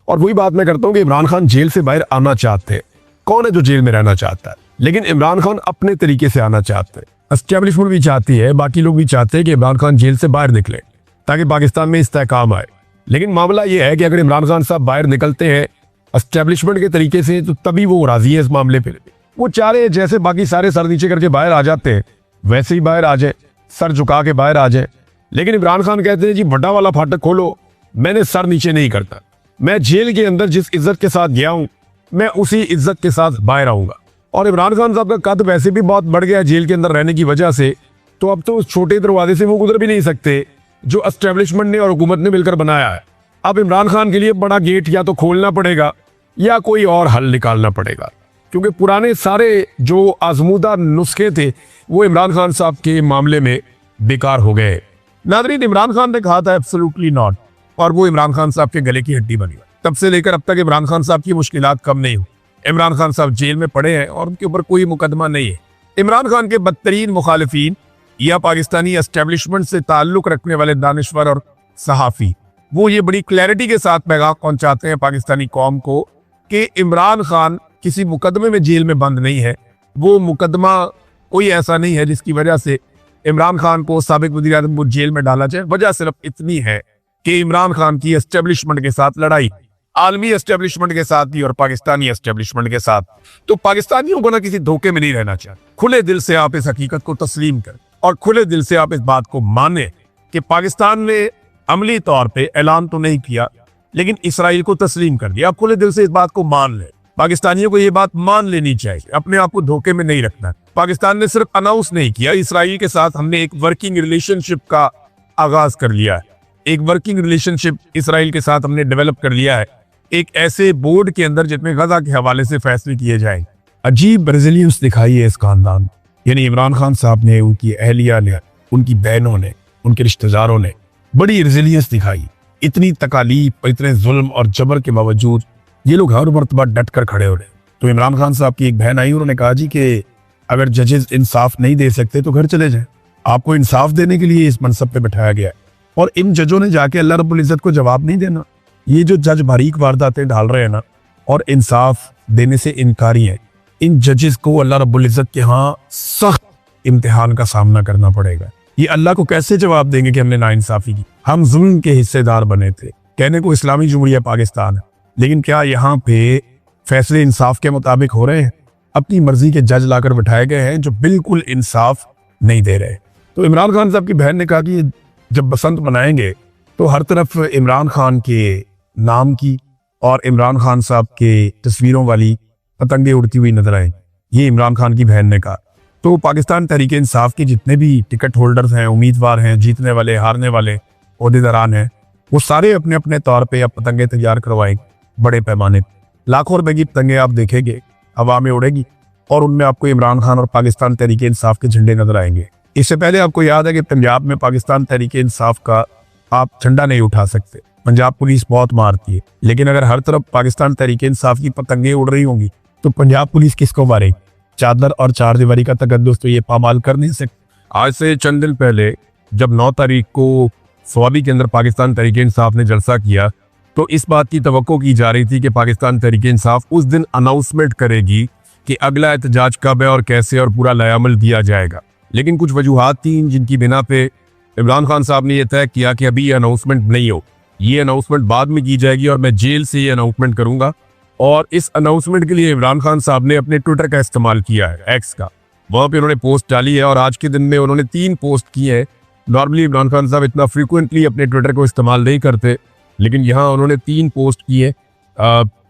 और वही बात मैं करता हूँ कि इमरान खान जेल से बाहर आना चाहते हैं। कौन है जो जेल में रहना चाहता है? लेकिन इमरान खान अपने तरीके से आना चाहते हैं। एस्टेब्लिशमेंट भी चाहती है, बाकी लोग भी चाहते हैं कि इमरान खान जेल से बाहर निकले ताकि पाकिस्तान में इस्तेहकाम आए। लेकिन मामला ये है कि अगर इमरान खान साहब बाहर निकलते हैं एस्टेब्लिशमेंट के तरीके से तो तभी वो राजी है इस मामले पे। वो चाह रहे हैं जैसे बाकी सारे सर नीचे करके बाहर आ जाते हैं वैसे ही बाहर आ जाए, सर झुका के बाहर आ जाए। लेकिन इमरान खान कहते हैं जी बड़ा वाला फाटक खोलो, मैंने सर नीचे नहीं करता। मैं जेल के अंदर जिस इज्जत के साथ गया हूं मैं उसी इज्जत के साथ बाहर आऊंगा। और इमरान खान साहब का कद वैसे भी बहुत बढ़ गया जेल के अंदर रहने की वजह से, तो अब तो उस छोटे दरवाजे से वो गुजर भी नहीं सकते जो एस्टेब्लिशमेंट ने और हुकूमत ने मिलकर बनाया है। अब इमरान खान के लिए बड़ा गेट या तो खोलना पड़ेगा या कोई और हल निकालना पड़ेगा, क्योंकि पुराने सारे जो आजमूदा नुस्खे थे वो इमरान खान साहब के मामले में बेकार हो गए। नाज़रीन, इमरान खान ने कहा था एब्सोल्युटली नॉट, और वो इमरान खान साहब के गले की हड्डी बनी। तब से लेकर अब तक इमरान खान साहब की मुश्किलात कम नहीं हुई। इमरान खान साहब जेल में पड़े हैं और उनके ऊपर कोई मुकदमा नहीं है। इमरान खान के बदतरीन मुखालिफिन या पाकिस्तानी एस्टेब्लिशमेंट से ताल्लुक रखने वाले दानिश्वर और सहाफ़ी वो ये बड़ी क्लैरिटी के साथ पैगाम पहुंचाते हैं पाकिस्तानी कौम को कि इमरान खान किसी मुकदमे में जेल में बंद नहीं है। वो मुकदमा कोई ऐसा नहीं है जिसकी वजह से इमरान खान को साबिक वज़ीर-ए-आज़म को जेल में डाला जाए। वजह सिर्फ इतनी है कि इमरान खान की एस्टेब्लिशमेंट के साथ लड़ाई, आलमी एस्टेब्लिशमेंट के साथ भी और पाकिस्तानी एस्टेब्लिशमेंट के साथ। तो पाकिस्तानियों को ना किसी धोखे में नहीं रहना चाहिए। खुले दिल से आप इस हकीकत को तस्लीम करें और खुले दिल से आप इस बात को माने कि पाकिस्तान ने अमली तौर पे ऐलान तो नहीं किया लेकिन इसराइल को तस्लीम कर दिया। आप खुले दिल से इस बात को मान लें। पाकिस्तानियों को ये बात मान लेनी चाहिए, अपने आप को धोखे में नहीं रखना। पाकिस्तान ने सिर्फ अनाउंस नहीं किया, इसराइल के साथ हमने एक वर्किंग रिलेशनशिप का आगाज कर लिया है। एक वर्किंग रिलेशनशिप इसराइल के साथ हमने डेवलप कर लिया है, एक ऐसे बोर्ड के अंदर जिसमें गजा के हवाले से फैसले किए जाएं। अजीब रेजिलियंस दिखाई है इस खानदान, यानी इमरान खान साहब ने, उनकी अहलिया ने, उनकी बहनों ने, उनके रिश्तेदारों ने बड़ी रेजिलियंस दिखाई। इतनी तकालीफ, इतने जुल्म और जबर के बावजूद ये लोग हर मरतबा डट कर खड़े हो रहे। तो इमरान खान साहब की एक बहन आई, उन्होंने कहा जी कि अगर जजेस इंसाफ नहीं दे सकते तो घर चले जाएं। आपको इंसाफ देने के लिए इस मनसब पे बैठाया गया है। और इन जजों ने जाके अल्लाह रब्बुल इज्जत को जवाब नहीं देना। ये जो जज बारीक वारदातें डाल रहे हैं ना और इंसाफ देने से इनकारी है, इन जजेस को अल्लाह रब्बुल इज्जत के यहाँ सख्त इम्तिहान का सामना करना पड़ेगा। ये अल्लाह को कैसे जवाब देंगे कि हमने नाइंसाफी की, हम जुल्म के हिस्सेदार बने थे। कहने को इस्लामी जमहूरिया पाकिस्तान है, लेकिन क्या यहाँ पे फैसले इंसाफ के मुताबिक हो रहे हैं? अपनी मर्जी के जज लाकर बिठाए गए हैं जो बिल्कुल इंसाफ नहीं दे रहे। तो इमरान खान साहब की बहन ने कहा कि जब बसंत मनाएंगे तो हर तरफ इमरान खान के नाम की और इमरान खान साहब के तस्वीरों वाली पतंगे उड़ती हुई नजर आए। ये इमरान खान की बहन ने कहा। तो पाकिस्तान तहरीक इंसाफ के जितने भी टिकट होल्डर्स हैं, उम्मीदवार हैं, जीतने वाले हारने वाले ओहदेदारान हैं, वो सारे अपने अपने तौर पे अब पतंगे तैयार करवाएंगे बड़े पैमाने पर। लाखों रुपए की पतंगे आप देखेंगे हवा में उड़ेगी और उनमें आपको इमरान खान और पाकिस्तान तहरीक इंसाफ के झंडे नजर आएंगे। इससे पहले आपको याद है कि पंजाब में पाकिस्तान तहरीक इंसाफ का आप झंडा नहीं उठा सकते, पंजाब पुलिस बहुत मारती है। लेकिन अगर हर तरफ पाकिस्तान तहरीक इंसाफ की पतंगे उड़ रही होंगी तो पंजाब पुलिस किसको मारेगी? चादर और चार दीवारी का तकद्दुस तो ये पामाल कर नहीं सकते। आज से चंद दिन पहले जब 9 तारीख को स्वाबी के अंदर पाकिस्तान तहरीक इंसाफ ने जलसा किया तो इस बात की तवक्को की जा रही थी कि पाकिस्तान तहरीक इंसाफ उस दिन अनाउंसमेंट करेगी कि अगला एहतजाज कब है और कैसे और पूरा लायामल दिया जाएगा। लेकिन कुछ वजूहात थी जिनकी बिना पे इमरान खान साहब ने यह तय किया कि अभी ये अनाउंसमेंट नहीं हो, ये अनाउंसमेंट बाद में की जाएगी और मैं जेल से ये अनाउंसमेंट करूंगा। और इस अनाउंसमेंट के लिए इमरान खान साहब ने अपने ट्विटर का इस्तेमाल किया है, एक्स का। वहां पे उन्होंने पोस्ट डाली है और आज के दिन में उन्होंने 3 पोस्ट की है। नॉर्मली इमरान खान साहब इतना फ्रीक्वेंटली अपने ट्विटर को इस्तेमाल नहीं करते, लेकिन यहाँ उन्होंने 3 पोस्ट की है।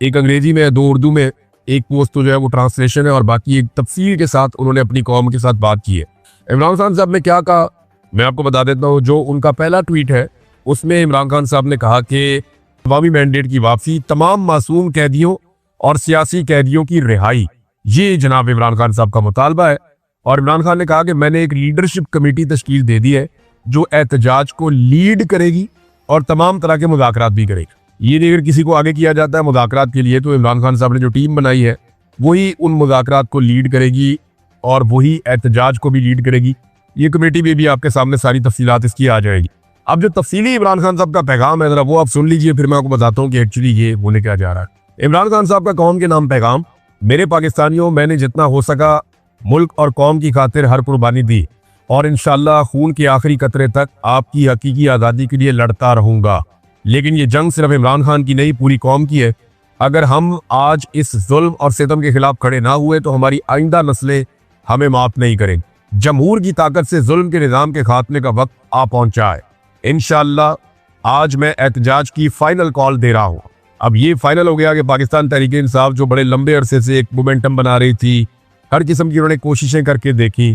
एक अंग्रेजी में, 2 उर्दू में, एक पोस्ट तो जो है वो ट्रांसलेशन है और बाकी एक तफसील के साथ उन्होंने अपनी कौम के साथ बात की है। इमरान खान साहब ने क्या कहा मैं आपको बता देता हूँ। जो उनका पहला ट्वीट है उसमें इमरान खान साहब ने कहा कि अवामी मैंडेट की वापसी, तमाम मासूम कैदियों और सियासी कैदियों की रिहाई, ये जनाब इमरान खान साहब का मुतालबा है। और इमरान खान ने कहा कि मैंने एक लीडरशिप कमेटी तश्कील दे दी है जो एहतजाज को लीड करेगी और तमाम तरह के मुज़ाकरात भी करेगी। ये अगर किसी को आगे किया जाता है मुज़ाकरात के लिए तो इमरान खान साहब ने जो टीम बनाई है वही उन मुज़ाकरात को लीड करेगी और वही एहतजाज को भी लीड करेगी। ये कमेटी में भी आपके सामने सारी तफसीलात इसकी आ जाएगी। अब जो तफसीली इमरान खान साहब का पैगाम है जरा वो आप सुन लीजिए, फिर मैं आपको बताता हूँ कि एक्चुअली ये होने क्या जा रहा है। इमरान खान साहब का कौम के नाम पैगाम। मेरे पाकिस्तानियों, मैंने जितना हो सका मुल्क और कौम की खातिर हर कुर्बानी दी और इंशाल्लाह खून के आखिरी कतरे तक आपकी हकीकी आज़ादी के लिए लड़ता रहूंगा। लेकिन ये जंग सिर्फ इमरान खान की नहीं, पूरी कौम की है। अगर हम आज इस जुल्म और सितम के खिलाफ खड़े ना हुए तो हमारी आइंदा नस्लें हमें माफ नहीं करेंगी। जमहूर की ताकत से जुल्म के निज़ाम के खात्मे का वक्त आ पहुंचा है। इंशाल्लाह आज मैं एहतजाज की फाइनल कॉल दे रहा हूं। अब ये फाइनल हो गया कि पाकिस्तान तहरीक इंसाफ जो बड़े लंबे अरसे से एक मोमेंटम बना रही थी, हर किस्म की उन्होंने कोशिशें करके देखी।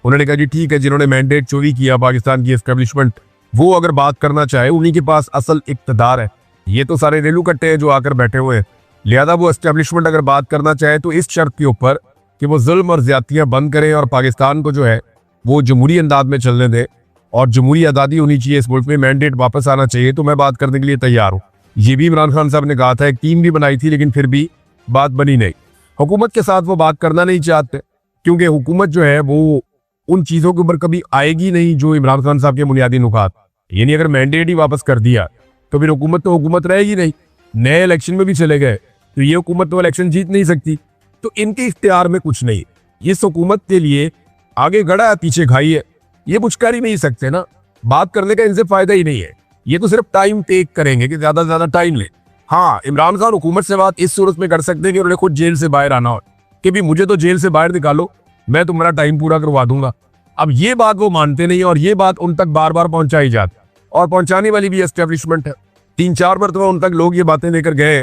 उन्होंने कहा जी ठीक है, जिन्होंने मैंडेट चोरी किया पाकिस्तान की एस्टेब्लिशमेंट, वो अगर बात करना चाहे, उन्हीं के पास असल इक्तदार है। ये तो सारे रेलू कट्टे हैं जो आकर बैठे हुए हैं। लिहाजा वो एस्टेब्लिशमेंट अगर बात करना चाहे तो इस शर्त के ऊपर कि वो जुल्म और ज्यादतियां बंद करें और पाकिस्तान को जो है वो जमहूरी अंदाज में चलने दे और जमहूरी आज़ादी होनी चाहिए, इस मुल्क में मैंडेट वापस आना चाहिए, तो मैं बात करने के लिए तैयार हूँ। ये भी इमरान खान साहब ने कहा था, एक टीम भी बनाई थी लेकिन फिर भी बात बनी नहीं। हुकूमत के साथ वो बात करना नहीं चाहते क्योंकि हुकूमत जो है वो उन चीज़ों के ऊपर कभी आएगी नहीं जो इमरान खान साहब के बुनियादी नुकात। यानी अगर मैंडेट ही वापस कर दिया तो फिर हुकूमत तो हुकूमत रहेगी नहीं। नए इलेक्शन में भी चले गए तो ये हुकूमत तो इलेक्शन जीत नहीं सकती। तो इनके इख्तियार में कुछ नहीं। इस हुकूमत के लिए आगे गड़ा है पीछे खाई है, ये कुछ कर ही नहीं सकते ना। बात करने का इनसे फायदा ही नहीं है। ये तो सिर्फ टाइम टेक करेंगे कि ज्यादा से ज्यादा टाइम ले। हाँ, इमरान खान हुकूमत से बात इस सूरत में कर सकते हैं कि उन्होंने खुद जेल से बाहर आना हो कि भी मुझे तो जेल से बाहर निकालो, मैं तुम्हारा टाइम पूरा करवा दूंगा। अब ये बात वो मानते नहीं और ये बात उन तक बार बार पहुंचाई जाती और पहुंचाने वाली भी एस्टेब्लिशमेंट है। 3-4 मरतबा उन तक लोग ये बातें लेकर गए,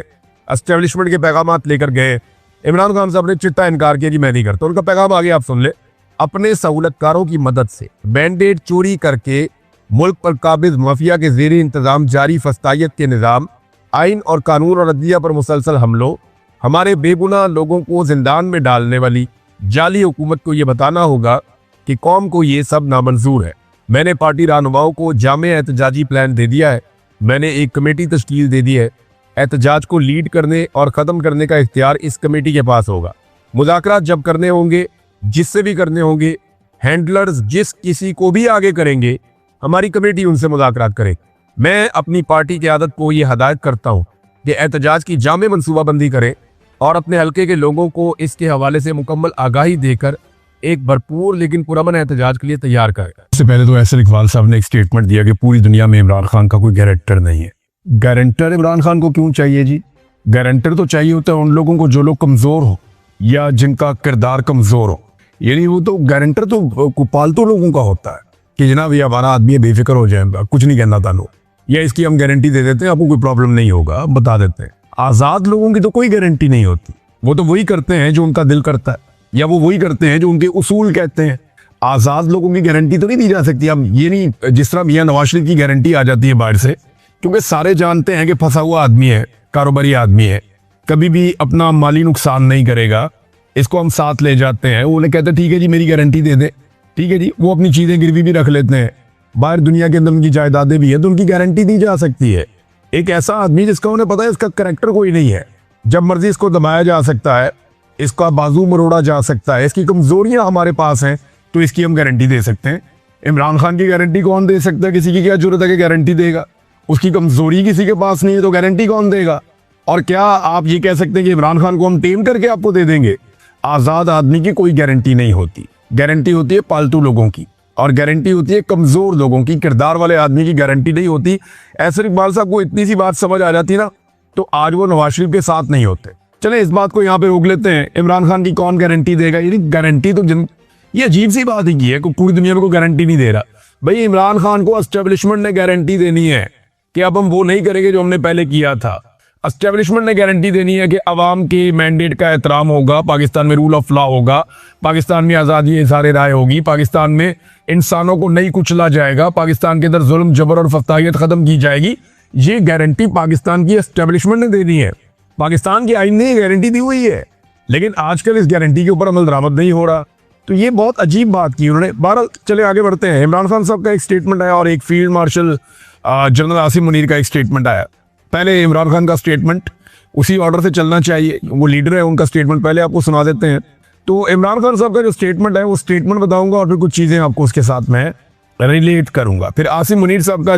एस्टेब्लिशमेंट के पैगाम लेकर गए। इमरान खान साहब ने चिट्टा इनकार किया कि मैं नहीं करता। उनका पैगाम आगे आप सुन ले। अपने सहूलतकारों की मदद से मैंडेट चोरी करके मुल्क पर काबिज माफिया के ज़ेरे इंतजाम जारी फस्तायत के निज़ाम, आइन और कानून और अदलिया पर मुसलसल हमलों, हमारे बेगुनाह लोगों को जिंदान में डालने वाली जाली हुकूमत को ये बताना होगा कि कौम को ये सब नामंजूर है। मैंने पार्टी रहनुमाओं को जामे एहतजाजी प्लान दे दिया है। मैंने एक कमेटी तश्कील दे दी है। एहतजाज को लीड करने और ख़त्म करने का इख्तियार इस कमेटी के पास होगा। मुज़ाकरात जब करने होंगे, जिससे भी करने होंगे, हैंडलर्स जिस किसी को भी आगे करेंगे, हमारी कमेटी उनसे मुज़ाकरात करे। मैं अपनी पार्टी की आदत को ये हदायत करता हूँ कि एहतजाज की जामे मनसूबाबंदी करे और अपने हल्के के लोगों को इसके हवाले से मुकम्मल आगाही देकर एक भरपूर लेकिन पुरअमन एहतजाज के लिए तैयार करेगा। इससे पहले तो एहसन इकबाल साहब ने एक स्टेटमेंट दिया कि पूरी दुनिया में इमरान खान का कोई गारंटर नहीं है। गारंटर इमरान खान को क्यों चाहिए जी? गारंटर तो चाहिए होता है उन लोगों को जो लोग कमज़ोर हो या जिनका किरदार कमज़ोर हो। यानी वो तो गारंटर तो पालतू लोगों का होता है कि जनाब ये हमारा आदमी बेफिक्र हो जाए, कुछ नहीं कहना तानो, या इसकी हम गारंटी दे देते हैं, आपको कोई प्रॉब्लम नहीं होगा, बता देते हैं। आज़ाद लोगों की तो कोई गारंटी नहीं होती। वो तो वही करते हैं जो उनका दिल करता है या वो वही करते हैं जो उनके उसूल कहते हैं। आज़ाद लोगों की गारंटी तो नहीं दी जा सकती। अब ये नहीं जिस तरह मियां नवाज शरीफ की गारंटी आ जाती है बाहर से, क्योंकि सारे जानते हैं कि फंसा हुआ आदमी है, कारोबारी आदमी है, कभी भी अपना माली नुकसान नहीं करेगा। इसको हम साथ ले जाते हैं, वो उन्हें कहते हैं ठीक है जी मेरी गारंटी दे दे, ठीक है जी। वो अपनी चीज़ें गिरवी भी रख लेते हैं, बाहर दुनिया के अंदर उनकी जायदादें भी है, तो उनकी गारंटी दी जा सकती है। एक ऐसा आदमी जिसका उन्हें पता है इसका करैक्टर कोई नहीं है, जब मर्जी इसको दबाया जा सकता है, इसका बाजू मरोड़ा जा सकता है, इसकी कमजोरियां हमारे पास हैं, तो इसकी हम गारंटी दे सकते हैं। इमरान खान की गारंटी कौन दे सकता है? किसी की क्या जरूरत है कि गारंटी देगा? उसकी कमजोरी किसी के पास नहीं है तो गारंटी कौन देगा? और क्या आप ये कह सकते हैं कि इमरान खान को हम टेम करके आपको दे देंगे? आज़ाद आदमी की कोई गारंटी नहीं होती। गारंटी होती है पालतू लोगों की और गारंटी होती है कमजोर लोगों की। किरदार वाले आदमी की गारंटी नहीं होती। एहसन इकबाल साहब को इतनी सी बात समझ आ जाती ना तो आज वो नवाज शरीफ के साथ नहीं होते। चले इस बात को यहाँ पे रोक लेते हैं। इमरान खान की कौन गारंटी देगा? यानी गारंटी तो ये अजीब सी बात ही की है, पूरी दुनिया में कोई गारंटी नहीं दे रहा। भाई इमरान खान को एस्टेब्लिशमेंट ने गारंटी देनी है कि अब हम वो नहीं करेंगे जो हमने पहले किया था। एस्टेब्लिशमेंट ने गारंटी देनी है कि अवाम के मैंडेट का एहतराम होगा, पाकिस्तान में रूल ऑफ लॉ होगा, पाकिस्तान में आज़ादी इज़हार राय होगी, पाकिस्तान में इंसानों को नहीं कुचला जाएगा, पाकिस्तान के अंदर जुल्म जबर और फस्तायत ख़त्म की जाएगी। ये गारंटी पाकिस्तान की एस्टेब्लिशमेंट ने देनी है। पाकिस्तान की आइन ने गारंटी दी हुई है, लेकिन आजकल इस गारंटी के ऊपर अमल दरामद नहीं हो रहा। तो ये बहुत अजीब बात की उन्होंने। 12 चले आगे बढ़ते हैं। इमरान खान साहब का एक स्टेटमेंट आया और एक field marshal general Asim Munir का एक स्टेटमेंट आया। पहले इमरान खान का स्टेटमेंट, उसी ऑर्डर से चलना चाहिए, वो लीडर है, उनका स्टेटमेंट पहले आपको सुना देते हैं। तो इमरान खान साहब का जो स्टेटमेंट है वो स्टेटमेंट बताऊंगा और फिर कुछ चीज़ें आपको उसके साथ मैं रिलेट करूंगा। फिर आसिम मुनीर साहब का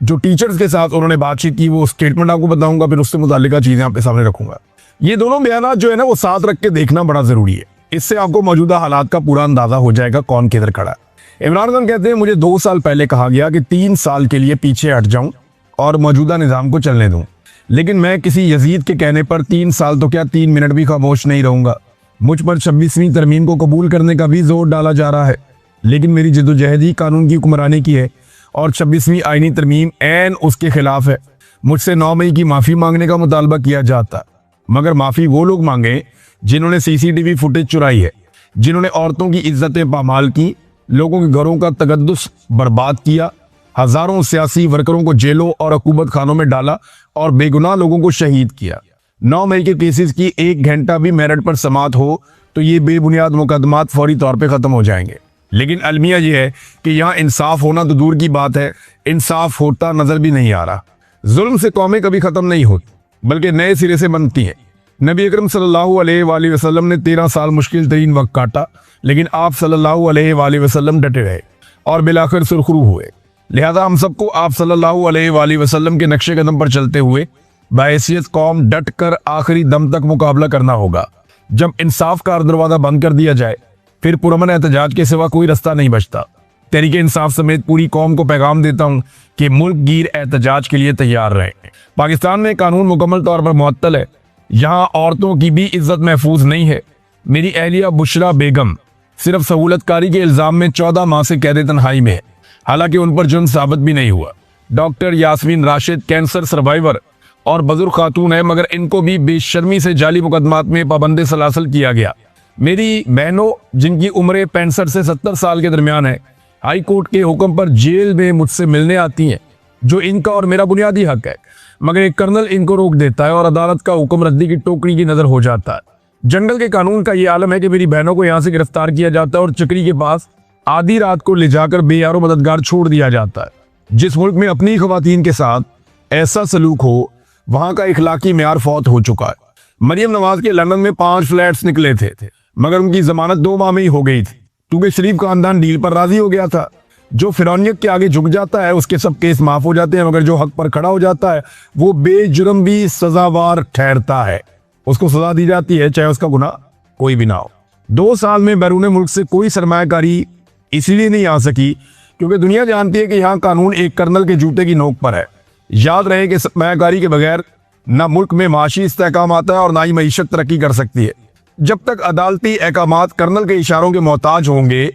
जो टीचर्स के साथ उन्होंने बातचीत की वो स्टेटमेंट आपको बताऊंगा, फिर उससे मुताल्लिका चीजें आपके सामने रखूंगा। ये दोनों बयान जो है ना वो साथ रख के देखना बड़ा जरूरी है, इससे आपको मौजूदा हालात का पूरा अंदाजा हो जाएगा कौन किधर खड़ा है। इमरान खान कहते हैं मुझे 2 साल पहले कहा गया कि 3 साल के लिए पीछे हट जाऊं और मौजूदा निजाम को चलने दूं, लेकिन मैं किसी यजीद के कहने पर 3 साल तो क्या 3 मिनट भी खामोश नहीं रहूंगा। मुझ पर 26वीं तरमीम को कबूल करने का भी जोर डाला जा रहा है, लेकिन मेरी जद्दोजहद ही कानून की हुक्मरानी की है और 26वीं आईनी तरमीम ऐन उसके खिलाफ है। मुझसे 9 मई की माफ़ी मांगने का मुतालबा किया जाता, मगर माफ़ी वो लोग मांगे जिन्होंने CCTV फुटेज चुराई है, जिन्होंने औरतों की इज्जतें पामाल की, लोगों के घरों का तकद्दुस बर्बाद किया, हजारों सियासी वर्करों को जेलों और हुकूमत खानों में डाला और बेगुनाह लोगों को शहीद किया। 9 मई के केसेस की 1 घंटा भी मेरिट पर समात हो तो ये बेबुनियाद मुकदमात फौरी तौर पे खत्म हो जाएंगे। लेकिन अलमिया ये है कि यहाँ इंसाफ होना तो दूर की बात है, इंसाफ होता नजर भी नहीं आ रहा। जुल्म से कौमें कभी खत्म नहीं होती, बल्कि नए सिरे से बनती हैं। नबी अकरम सल्लल्लाहु अलैहि वसल्लम ने 13 साल मुश्किल तरीन वक्त काटा, लेकिन आप सल्लल्लाहु अलैहि वसल्लम डटे रहे और बिलाखिर सुरखरू हुए। लिहाजा हम सबको आप सल्लल्लाहु अलैहि वसल्लम के नक्शे कदम पर चलते हुए बाहैसियत कौम डट कर आखिरी दम तक मुकाबला करना होगा। जब इंसाफ का दरवाजा बंद कर दिया जाए फिर पुरअमन एहतजाज के सिवा कोई रास्ता नहीं बचता। तहरीके इंसाफ समेत पूरी कौम को पैगाम देता हूँ कि मुल्क गिर एहतजाज के लिए तैयार रहे। पाकिस्तान में कानून मुकम्मल तौर पर मुअत्तल है, यहाँ औरतों की भी इज्जत महफूज नहीं है। मेरी अहलिया बुशरा बेगम सिर्फ सहूलतकारी के इल्जाम में 14 माह से कैद तन्हाई में है, हालांकि उन पर जुर्म साबित भी नहीं हुआ। Doctor Yasmin Rashid cancer survivor और बुजुर्ग खातून है, मगर इनको भी बेशर्मी से जाली मुकदमात में पाबंद सलासल किया गया। मेरी बहनों जिनकी उम्र 65 से 70 साल के दरमियान है, हाई कोर्ट के हुक्म पर जेल में मुझसे मिलने आती हैं, जो इनका और मेरा बुनियादी हक है, मगर एक कर्नल इनको रोक देता है और अदालत का हुक्म रद्दी की टोकरी की नजर हो जाता है। जंगल के कानून का ये आलम है कि मेरी बहनों को यहाँ से गिरफ्तार किया जाता है और चक्री के पास आधी रात को ले जाकर बेयारो मददगार छोड़ दिया जाता है। जिस मुल्क में अपनी खवातीन के साथ ऐसा सलूक हो वहां का इखलाकी मेयार फौत हो चुका है। मरियम नवाज के लंदन में 5 फ्लैट्स निकले थे, मगर उनकी जमानत 2 माह में ही हो गई थी, क्योंकि शरीफ खानदान डील पर राजी हो गया था। जो फिरौनियत के आगे झुक जाता है उसके सब केस माफ हो जाते हैं, मगर जो हक पर खड़ा हो जाता है वो बेजुर्म भी सजावार ठहरता है, उसको सजा दी जाती है चाहे उसका गुनाह कोई भी ना हो। 2 साल में बैरून मुल्क से कोई सरमायाकारी इसलिए नहीं आ सकी क्योंकि दुनिया जानती है कि यहाँ कानून एक कर्नल के जूते की नोक पर है। याद रहे कि सरमायाकारी के बगैर ना मुल्क में माशी इस्तेहकाम आता है और ना ही मईशत तरक्की कर सकती है। जब तक अदालती अहकामात कर्नल के इशारों के मोहताज होंगे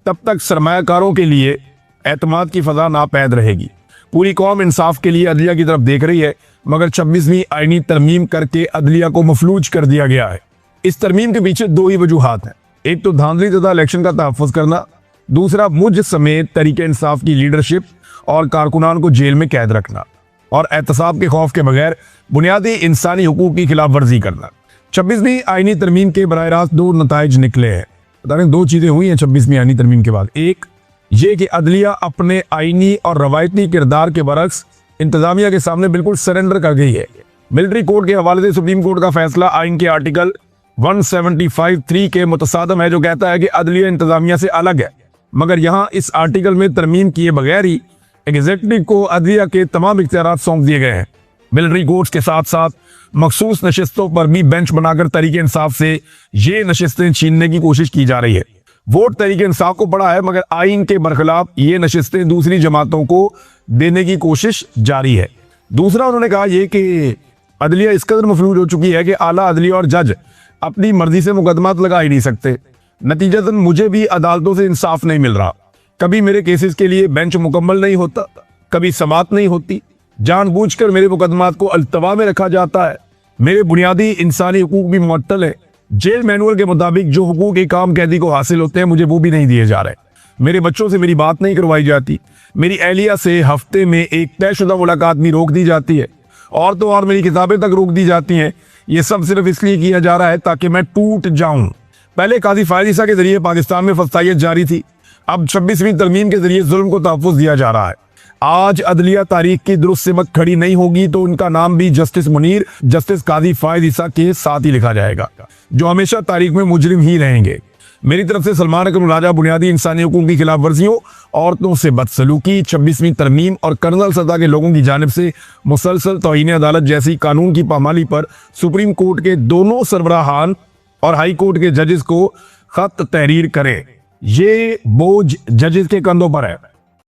तब तक सरमायाकारों के लिए एतमाद की फजा नापैद रहेगी। पूरी कौम इंसाफ के लिए अदलिया की तरफ देख रही है, मगर 26वीं आईनी तरमीम करके अदलिया को मफलूज कर दिया गया है। इस तरमीम के पीछे 2 ही वजूहात हैं, एक तो धांधली तथा इलेक्शन का तहफ़्फ़ुज़ करना, दूसरा मुझ समेत तरीके इंसाफ की लीडरशिप और कारकुनान को जेल में कैद रखना और एहतसाब के खौफ के बगैर बुनियादी इंसानी हुकूक की खिलाफ वर्जी करना। 26वीं आईनी तरमीम के बराह रास्त 2 नताइज निकले हैं। बता रहे 2 चीज़ें हुई हैं 26वीं आईनी तरमीम के बाद। एक ये कि अदलिया अपने आईनी और रवायती किरदार के बरक्स इंतजामिया के सामने बिल्कुल सरेंडर कर गई है। मिलिट्री कोर्ट के हवाले से सुप्रीम कोर्ट का फैसला आइन के आर्टिकल 175(3) के मुतसादम है, जो कहता है कि अदलिया इंतजामिया से अलग है, मगर यहाँ इस आर्टिकल में तरमीम किए बगैर ही एग्जीक्यूटिव को अदलिया के तमाम इख्तियारात सौंप दिए गए हैं। मिलिट्री कोर्ट्स के साथ साथ मखसूस नशिस्तों पर भी बेंच बनाकर तरीके इंसाफ से ये नशिस्तें छीनने की कोशिश की जा रही है। वोट तरीके इंसाफ को पड़ा है, मगर आइन के बरखिलाफ ये नशिस्तें दूसरी जमातों को देने की कोशिश जारी है। दूसरा उन्होंने कहा यह कि अदलिया इस कदर मफलूज हो चुकी है कि आला अदलिया और जज अपनी मर्जी से मुकदमात लगा ही नहीं सकते। नतीजतन मुझे भी अदालतों से इंसाफ नहीं मिल रहा। कभी मेरे केसेस के लिए बेंच मुकम्मल नहीं होता, कभी समात नहीं होती, जानबूझकर मेरे मुकदमात को अल्तवा में रखा जाता है। मेरे बुनियादी इंसानी हुकूक भी मुअत्तल है। जेल मैनुअल के मुताबिक जो हुकूक एक आम कैदी को हासिल होते हैं मुझे वो भी नहीं दिए जा रहे। मेरे बच्चों से मेरी बात नहीं करवाई जाती। मेरी अहलिया से हफ्ते में एक तयशुदा मुलाकात भी रोक दी जाती है, और तो और मेरी किताबें तक रोक दी जाती हैं। ये सब सिर्फ इसलिए किया जा रहा है ताकि मैं टूट जाऊं। पहले काजी फायद ईसा के जरिए पाकिस्तान में फसाइयत जारी थी, अब 26वीं तरमीम के जरिए जुल्म को तहफ़्फ़ुज़ दिया जा रहा है। आज अदलिया तारीख की दुरुस्त सिमत खड़ी नहीं होगी तो उनका नाम भी जस्टिस मुनीर, जस्टिस काजी फायद ईसा के साथ ही लिखा जाएगा, जो हमेशा तारीख में मुजरिम ही रहेंगे। मेरी तरफ से सलमान अकरम राजा बुनियादी इंसानी हुकूक की खिलाफ वर्जियों, औरतों से बदसलूकी, 26वीं तरमीम और कर्नल सतह के लोगों की जानिब से मुसलसल तौहीन अदालत जैसी कानून की पामाली पर सुप्रीम कोर्ट के दोनों सरबराहान और हाई कोर्ट के जजेस को खत तहरीर करें। ये बोझ जजेस के कंधों पर है।